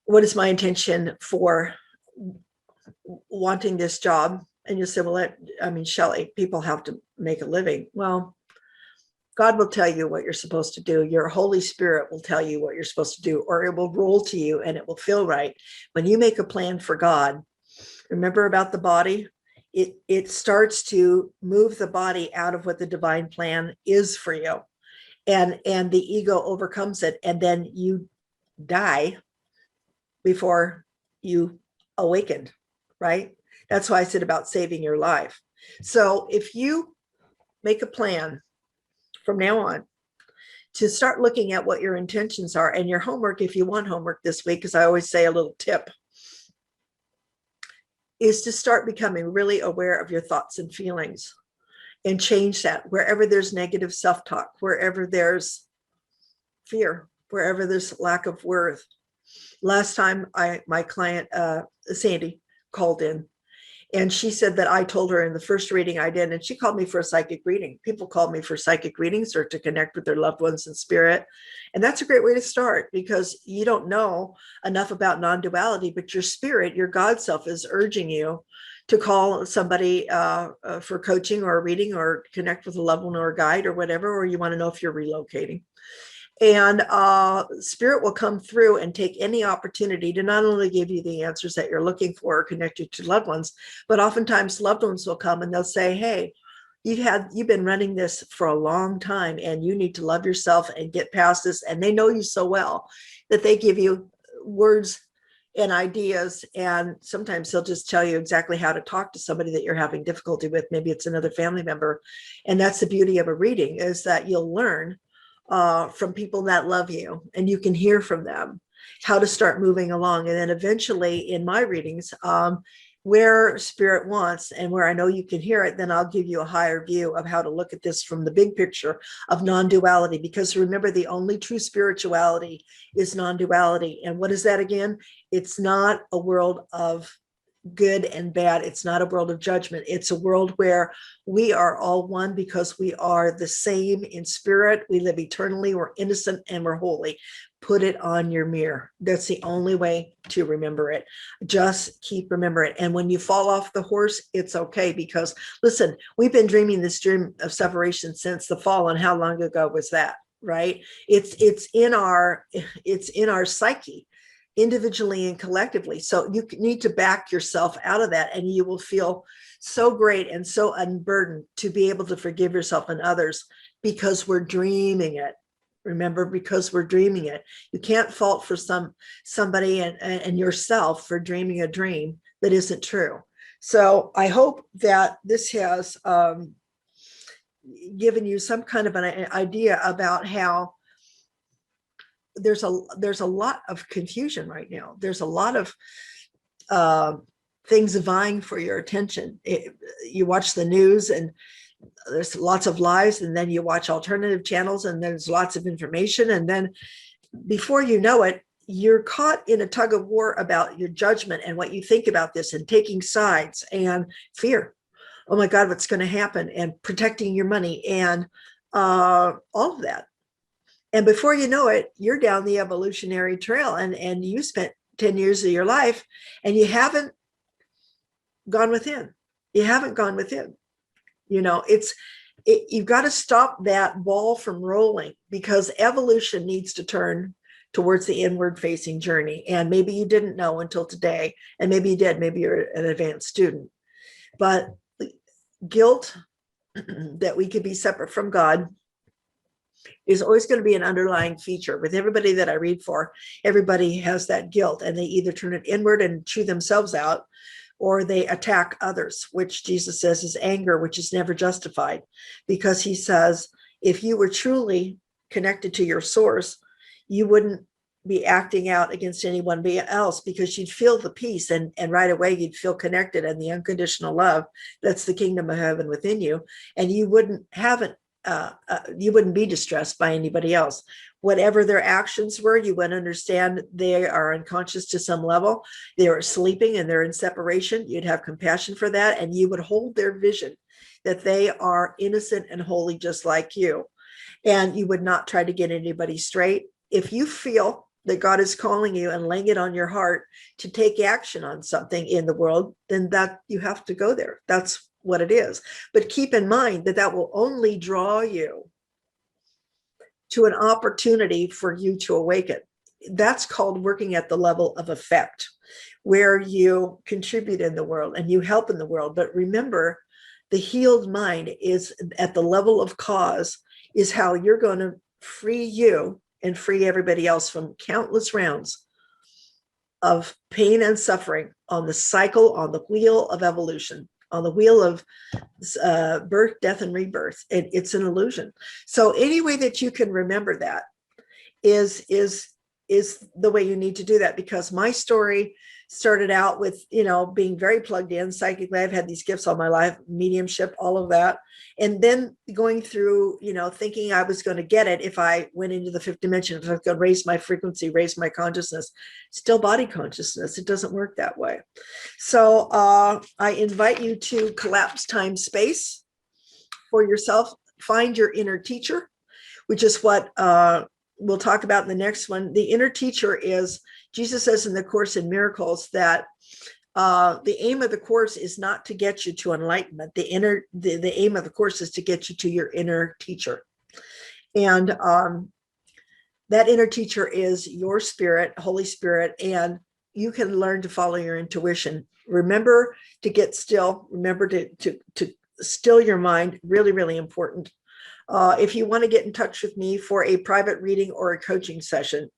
What is my intention for wanting this job? And you say, well, I mean, Shelly, people have to make a living. Well, God will tell you what you're supposed to do. Your Holy Spirit will tell you what you're supposed to do, or it will roll to you and it will feel right. When you make a plan for God, remember about the body, it starts to move the body out of what the divine plan is for you. And the ego overcomes it, and then you die before you awakened, right? That's why I said about saving your life. So if you make a plan from now on to start looking at what your intentions are, and your homework, if you want homework this week, because I always say a little tip, is to start becoming really aware of your thoughts and feelings, and change that wherever there's negative self-talk, wherever there's fear, wherever there's lack of worth. Last time my client, Sandy, called in, and she said that I told her in the first reading I did, and she called me for a psychic reading. People call me for psychic readings or to connect with their loved ones in spirit. And that's a great way to start, because you don't know enough about non-duality, but your spirit, your God self, is urging you to call somebody for coaching or a reading, or connect with a loved one or a guide or whatever, or you want to know if you're relocating. And spirit will come through and take any opportunity to not only give you the answers that you're looking for or connect you to loved ones, but oftentimes loved ones will come and they'll say, hey, you've been running this for a long time, and you need to love yourself and get past this. And they know you so well that they give you words and ideas. And sometimes they'll just tell you exactly how to talk to somebody that you're having difficulty with. Maybe it's another family member. And that's the beauty of a reading, is that you'll learn from people that love you, and you can hear from them how to start moving along. And then eventually in my readings, where spirit wants and where I know you can hear it, then I'll give you a higher view of how to look at this from the big picture of non-duality. Because remember, the only true spirituality is non-duality. And what is that again? It's not a world of good and bad. It's not a world of judgment. It's a world where we are all one because we are the same in spirit. We live eternally. We're innocent and we're holy. Put it on your mirror. That's the only way to remember it. Just keep remembering it. And when you fall off the horse, it's okay, because listen, we've been dreaming this dream of separation since the fall. And how long ago was that? Right? It's in our psyche, individually and collectively. So you need to back yourself out of that, and you will feel so great and so unburdened to be able to forgive yourself and others, because we're dreaming it. Remember, because we're dreaming it. You can't fault for somebody and yourself for dreaming a dream that isn't true. So I hope that this has given you some kind of an idea about how there's a lot of confusion right now. There's a lot of things vying for your attention. You watch the news and there's lots of lies, and then you watch alternative channels and there's lots of information. And then before you know it, you're caught in a tug of war about your judgment and what you think about this, and taking sides, and fear. Oh my God, what's going to happen? And protecting your money, and all of that. And before you know it, you're down the evolutionary trail, and you spent 10 years of your life and you haven't gone within. You haven't gone within. You know, you've got to stop that ball from rolling, because evolution needs to turn towards the inward facing journey. And maybe you didn't know until today, and maybe you did, maybe you're an advanced student, but guilt that we could be separate from God is always going to be an underlying feature with everybody that I read for. Everybody has that guilt, and they either turn it inward and chew themselves out, or they attack others, which Jesus says is anger, which is never justified, because he says, if you were truly connected to your source, you wouldn't be acting out against anyone else, because you'd feel the peace, and right away you'd feel connected, and the unconditional love that's the kingdom of heaven within you, and you wouldn't be distressed by anybody else. Whatever their actions were, you would understand they are unconscious to some level. They are sleeping and they're in separation. You'd have compassion for that, and you would hold their vision that they are innocent and holy just like you. And you would not try to get anybody straight. If you feel that God is calling you and laying it on your heart to take action on something in the world, then that you have to go there. That's what it is. But keep in mind that that will only draw you to an opportunity for you to awaken. That's called working at the level of effect, where you contribute in the world and you help in the world. But remember, the healed mind is at the level of cause, is how you're going to free you and free everybody else from countless rounds of pain and suffering on the cycle, on the wheel of evolution, on the wheel of birth, death, and rebirth. It's an illusion. So any way that you can remember that is the way you need to do that, because my story started out with, being very plugged in psychically. I've had these gifts all my life, mediumship, all of that. And then going through, thinking I was going to get it if I went into the fifth dimension, if I was going to raise my frequency, raise my consciousness, still body consciousness. It doesn't work that way. So I invite you to collapse time space for yourself. Find your inner teacher, which is what we'll talk about in the next one. The inner teacher is, Jesus says in the Course in Miracles that the aim of the Course is not to get you to enlightenment. The aim of the Course is to get you to your inner teacher. And that inner teacher is your spirit, Holy Spirit, and you can learn to follow your intuition. Remember to get still. Remember to still your mind. Really, really important. If you want to get in touch with me for a private reading or a coaching session,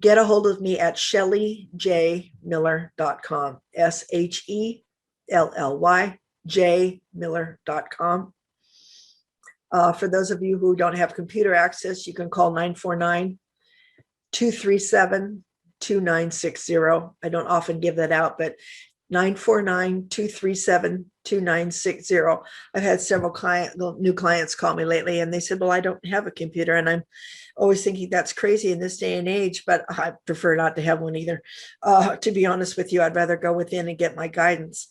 get a hold of me at shellyjmiller.com, SHELLYjmiller.com. For those of you who don't have computer access, you can call 949-237-2960. I don't often give that out, but 949-237-2960. I've had several new clients call me lately, and they said, well, I don't have a computer, and always thinking that's crazy in this day and age, but I prefer not to have one either. To be honest with you, I'd rather go within and get my guidance.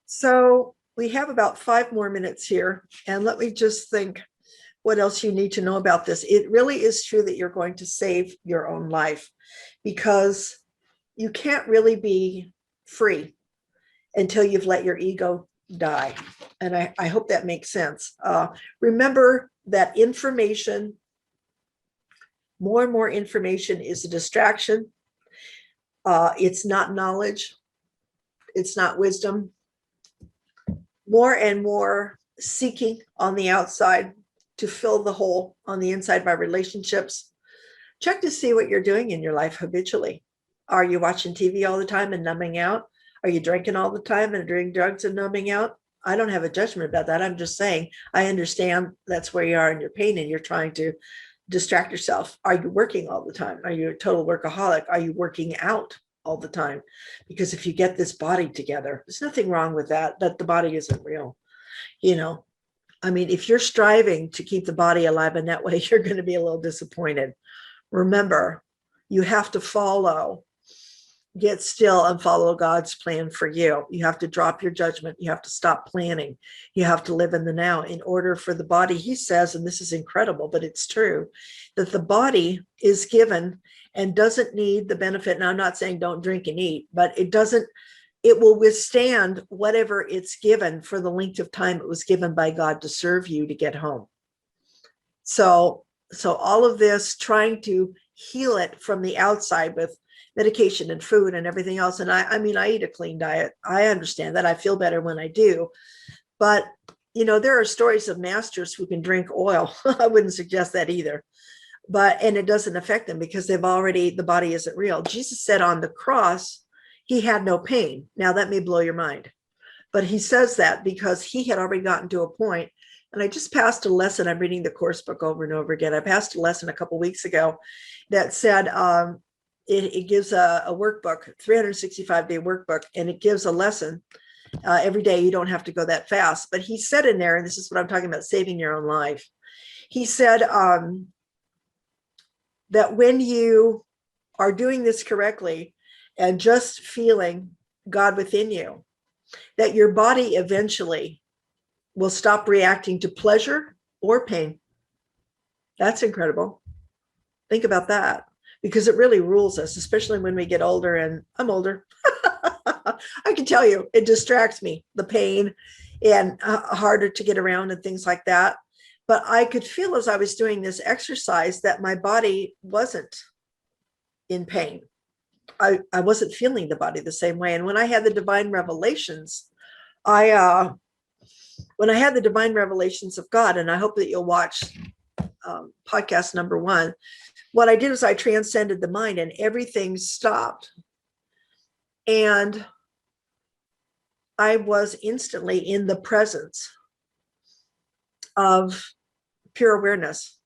So we have about 5 more minutes here, and let me just think what else you need to know about this. It really is true that you're going to save your own life, because you can't really be free until you've let your ego die. And I hope that makes sense. Remember that information, more and more information, is a distraction. It's not knowledge. It's not wisdom. More and more seeking on the outside to fill the hole on the inside by relationships. Check to see what you're doing in your life habitually. Are you watching TV all the time and numbing out? Are you drinking all the time and doing drugs and numbing out? I don't have a judgment about that. I'm just saying, I understand that's where you are in your pain and you're trying to distract yourself. Are you working all the time? Are you a total workaholic? Are you working out all the time? Because if you get this body together, there's nothing wrong with that, that the body isn't real. You know, I mean, if you're striving to keep the body alive in that way, you're going to be a little disappointed. Remember, you have to follow, get still and follow God's plan for you. You have to drop your judgment. You have to stop planning. You have to live in the now in order for the body. He says, and this is incredible, but it's true, that the body is given and doesn't need the benefit. And I'm not saying don't drink and eat, but it will withstand whatever it's given for the length of time it was given by God to serve you to get home. So all of this, trying to heal it from the outside with medication and food and everything else. And I mean, I eat a clean diet. I understand that. I feel better when I do. But, you know, there are stories of masters who can drink oil. I wouldn't suggest that either. And it doesn't affect them because the body isn't real. Jesus said on the cross, he had no pain. Now that may blow your mind, but he says that because he had already gotten to a point. And I just passed a lesson. I'm reading the course book over and over again. I passed a lesson a couple of weeks ago that said it gives a workbook, 365-day workbook, and it gives a lesson every day. You don't have to go that fast. But he said in there, and this is what I'm talking about, saving your own life. He said that when you are doing this correctly and just feeling God within you, that your body eventually will stop reacting to pleasure or pain. That's incredible. Think about that, because it really rules us, especially when we get older, and I'm older. I can tell you, it distracts me, the pain, and harder to get around and things like that. But I could feel as I was doing this exercise that my body wasn't in pain. I wasn't feeling the body the same way. And when I had the divine revelations, when I had the divine revelations of God, and I hope that you'll watch podcast number 1, what I did is I transcended the mind and everything stopped. And I was instantly in the presence of pure awareness.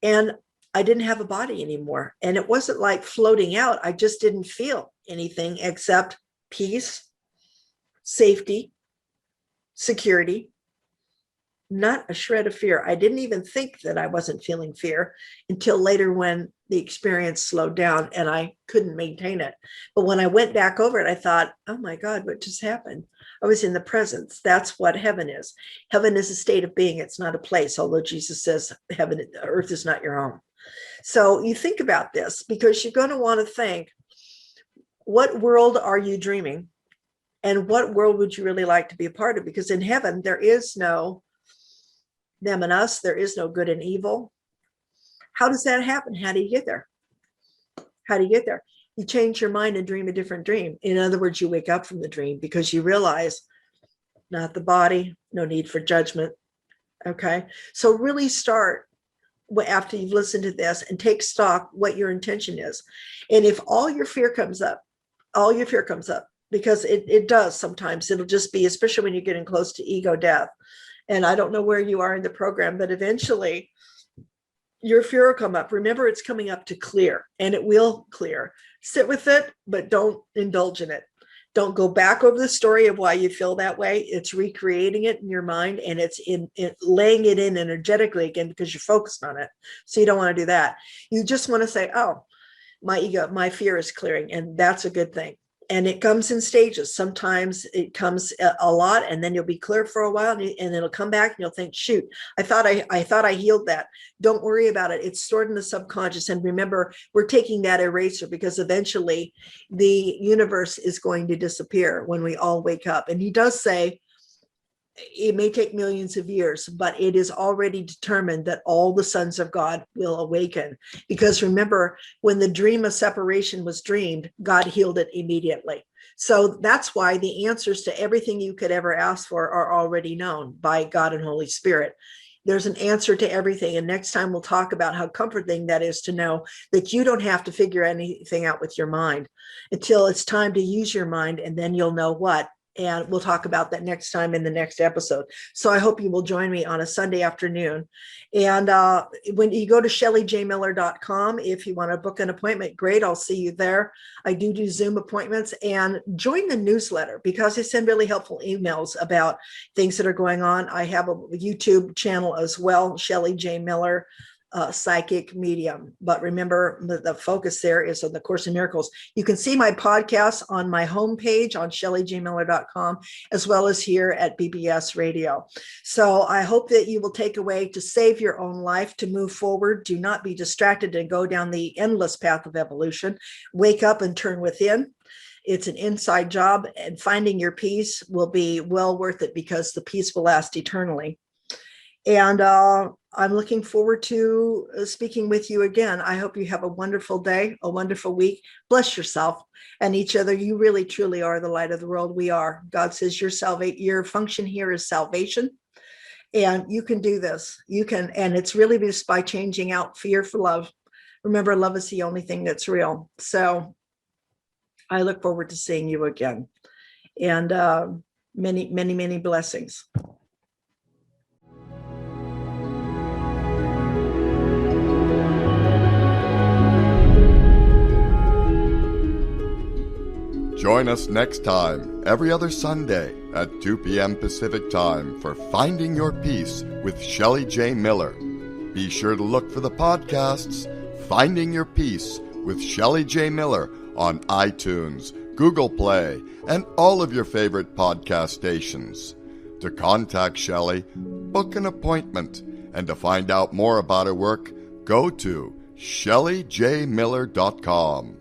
And I didn't have a body anymore. And it wasn't like floating out. I just didn't feel anything except peace, safety, security, not a shred of fear. I didn't even think that I wasn't feeling fear until later when the experience slowed down and I couldn't maintain it. But when I went back over it, I thought, oh my God, what just happened? I was in the presence. That's what heaven is. Heaven is a state of being. It's not a place, although Jesus says heaven, earth is not your home. So you think about this, because you're going to want to think, what world are you dreaming? And what world would you really like to be a part of? Because in heaven, there is no them and us. There is no good and evil. How does that happen? How do you get there? How do you get there? You change your mind and dream a different dream. In other words, you wake up from the dream because you realize not the body, no need for judgment. Okay. So really start after you've listened to this and take stock what your intention is. And if all your fear comes up, because it does sometimes, it'll just be, especially when you're getting close to ego death. And I don't know where you are in the program, but eventually your fear will come up. Remember, it's coming up to clear, and it will clear. Sit with it, but don't indulge in it. Don't go back over the story of why you feel that way. It's recreating it in your mind, and it's laying it in energetically again, because you're focused on it. So you don't want to do that. You just want to say, oh, my ego, my fear is clearing, and that's a good thing. And it comes in stages. Sometimes it comes a lot, and then you'll be clear for a while, and it'll come back, and you'll think, shoot, I thought I healed that. Don't worry about it. It's stored in the subconscious. And remember, we're taking that eraser, because eventually the universe is going to disappear when we all wake up. And he does say it may take millions of years, but it is already determined that all the sons of God will awaken. Because remember, when the dream of separation was dreamed, God healed it immediately. So that's why the answers to everything you could ever ask for are already known by God and Holy Spirit. There's an answer to everything. And next time we'll talk about how comforting that is to know that you don't have to figure anything out with your mind until it's time to use your mind. And then you'll know what. And we'll talk about that next time in the next episode. So I hope you will join me on a Sunday afternoon. And when you go to shellyjmiller.com, if you want to book an appointment, great. I'll see you there. I do Zoom appointments, and join the newsletter, because I send really helpful emails about things that are going on. I have a YouTube channel as well, Shelly J. Miller, psychic medium. But remember, the focus there is on the Course in Miracles. You can see my podcasts on my homepage on shellyjmiller.com, as well as here at BBS Radio. So I hope that you will take away to save your own life, to move forward. Do not be distracted and go down the endless path of evolution. Wake up and turn within. It's an inside job, and finding your peace will be well worth it, because the peace will last eternally. And I'm looking forward to speaking with you again. I hope you have a wonderful day, a wonderful week. Bless yourself and each other. You really, truly are the light of the world. We are. God says your function here is salvation. And you can do this. You can. And it's really just by changing out fear for love. Remember, love is the only thing that's real. So I look forward to seeing you again. And many, many, many blessings. Join us next time, every other Sunday at 2 p.m. Pacific Time, for Finding Your Peace with Shelly J. Miller. Be sure to look for the podcasts Finding Your Peace with Shelly J. Miller on iTunes, Google Play, and all of your favorite podcast stations. To contact Shelly, book an appointment, and to find out more about her work, go to shellyjmiller.com.